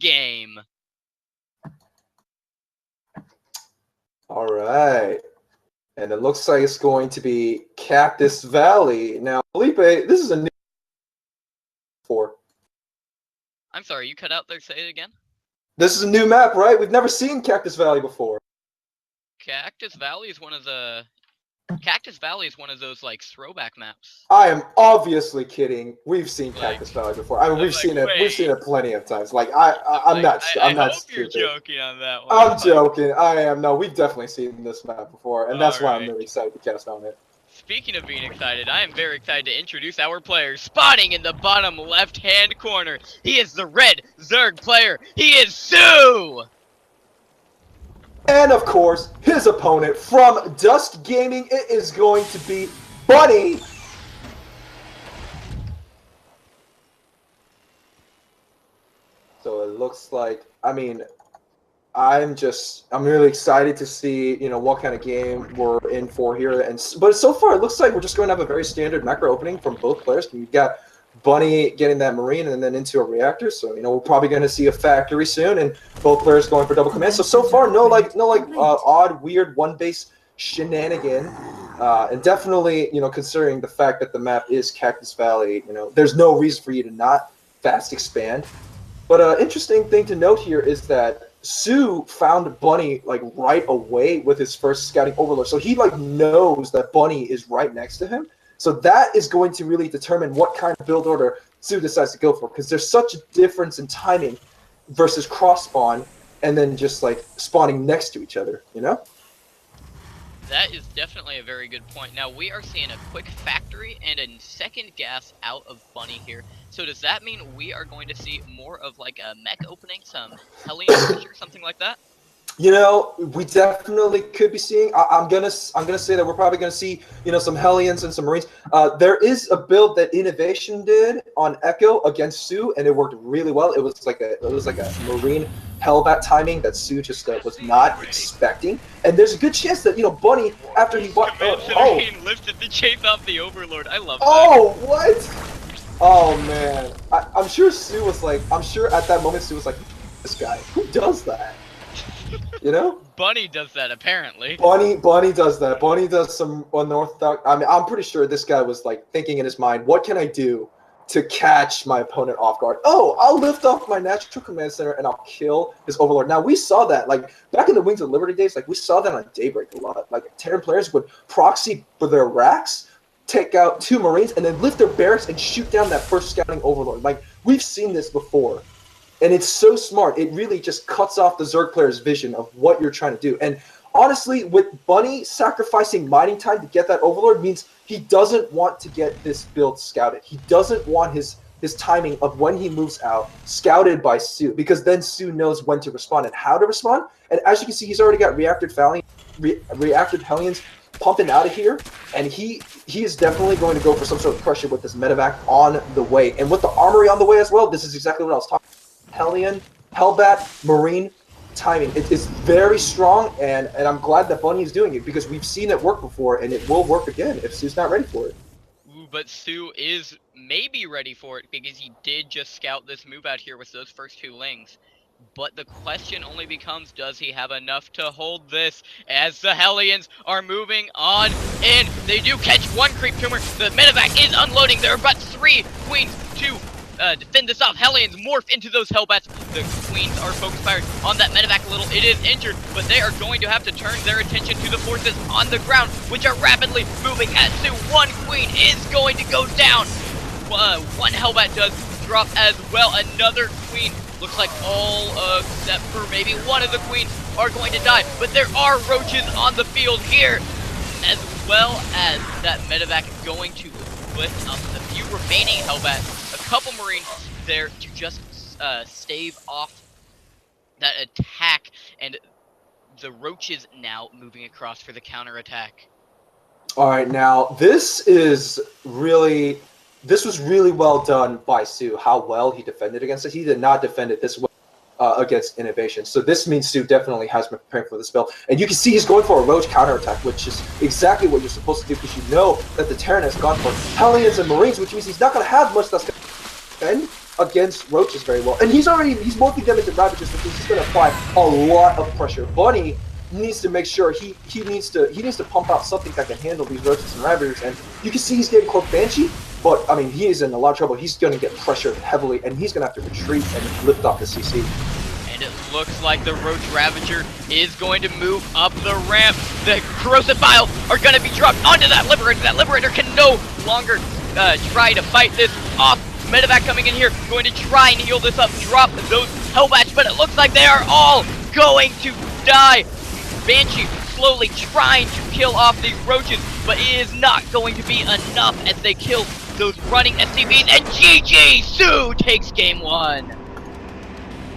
game. All right. And it looks like it's going to be Cactus Valley. Now, Felipe, this is a new for. I'm sorry, you cut out there. Say it again. This is a new map, right? We've never seen Cactus Valley before. Cactus Valley is one of those like throwback maps. I am obviously kidding. We've seen Like, Cactus Valley before. I mean, we've seen it. wait. We've seen it plenty of times. Like I'm not I hope stupid. you're joking on that one. I'm joking. I am. No, we've definitely seen this map before, and that's why I'm really excited to cast on it. Speaking of being excited, I am very excited to introduce our player. Spawning in the bottom left-hand corner, he is the red Zerg player. He is soO! And of course, his opponent from Dust Gaming, it is going to be Bunny. So it looks like, I mean, I'm really excited to see, what kind of game we're in for here. But so far, it looks like we're just going to have a very standard macro opening from both players. We've got Bunny getting that Marine and then into a reactor. So, we're probably going to see a factory soon, and both players going for double command. So far, no odd, weird one base shenanigan. And definitely, considering the fact that the map is Cactus Valley, there's no reason for you to not fast expand. But an interesting thing to note here is that soO found Bunny right away with his first scouting overlord. So he knows that Bunny is right next to him. So that is going to really determine what kind of build order soO decides to go for, because there's such a difference in timing versus cross spawn and then just spawning next to each other, That is definitely a very good point. Now, we are seeing a quick factory and a second gas out of Bunny here. So does that mean we are going to see more of a mech opening, some Hellion or something like that? We definitely could be seeing. I'm gonna say that we're probably gonna see, some Hellions and some Marines. There is a build that Innovation did on Echo against soO, and it worked really well. It was like a Marine Hellbat timing that soO just was not expecting. And there's a good chance that Bunny, after he lifted the chase off the Overlord. I love that. Oh, what? Oh man, I'm sure soO was I'm sure at that moment soO was like, this guy, who does that? Bunny does that apparently. Bunny does that. Bunny does some unorthodox. I mean, I'm pretty sure this guy was thinking in his mind, what can I do to catch my opponent off guard? Oh, I'll lift off my natural command center and I'll kill his overlord. Now we saw that back in the Wings of Liberty days. We saw that on Daybreak a lot. Terran players would proxy for their racks, take out 2 Marines, and then lift their barracks and shoot down that first scouting overlord. We've seen this before. And it's so smart. It really just cuts off the Zerg player's vision of what you're trying to do. And honestly, with Bunny sacrificing mining time to get that Overlord means he doesn't want to get this build scouted. He doesn't want his timing of when he moves out scouted by soO, because then soO knows when to respond and how to respond. And as you can see, he's already got reactive Hellions pumping out of here. And he is definitely going to go for some sort of pressure with this medevac on the way. And with the armory on the way as well, this is exactly what I was talking about. Hellion, Hellbat, Marine timing. It is very strong, and I'm glad that Bunny is doing it, because we've seen it work before, and it will work again if soO's not ready for it. Ooh, but soO is maybe ready for it, because he did just scout this move out here with those first 2 lings. But the question only becomes, does he have enough to hold this as the Hellions are moving on in? They do catch 1 creep tumor. The medevac is unloading. There are about 3 queens to defend this off. Hellions morph into those Hellbats. The queens are focused fire on that medevac a little. It is injured, but they are going to have to turn their attention to the forces on the ground, which are rapidly moving at soO. 1 queen is going to go down. 1 Hellbat does drop as well. Another queen, looks like all except for maybe 1 of the queens are going to die, but there are roaches on the field here, as well as that medevac going to lift up the few remaining Hellbats. A couple Marines there to just stave off that attack, and the roaches now moving across for the counterattack. All right, now this was really well done by soO, how well he defended against it. He did not defend it this way against Innovation. So this means soO definitely has been preparing for this build. And you can see he's going for a roach counterattack, which is exactly what you're supposed to do, because you know that the Terran has gone for Hellions and Marines, which means he's not going to have much that's going to defend. against roaches very well. And he's morphing them into ravages, which is just going to apply a lot of pressure. Bunny needs to make sure he needs to pump out something that can handle these roaches and ravagers. And you can see he's getting Corp Banshee, but I mean he is in a lot of trouble. He's going to get pressured heavily, and he's going to have to retreat and lift off the CC. And it looks like the Roach Ravager is going to move up the ramp. The Corrosive Bile are going to be dropped onto that Liberator. That Liberator can no longer try to fight this off. Medevac coming in here, going to try and heal this up, drop those Hellbats, but it looks like they are all going to die. Banshee slowly trying to kill off these roaches, but it is not going to be enough as they kill those running SCVs, and GG! soO takes game 1.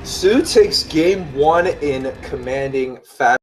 soO takes game 1 in commanding fashion.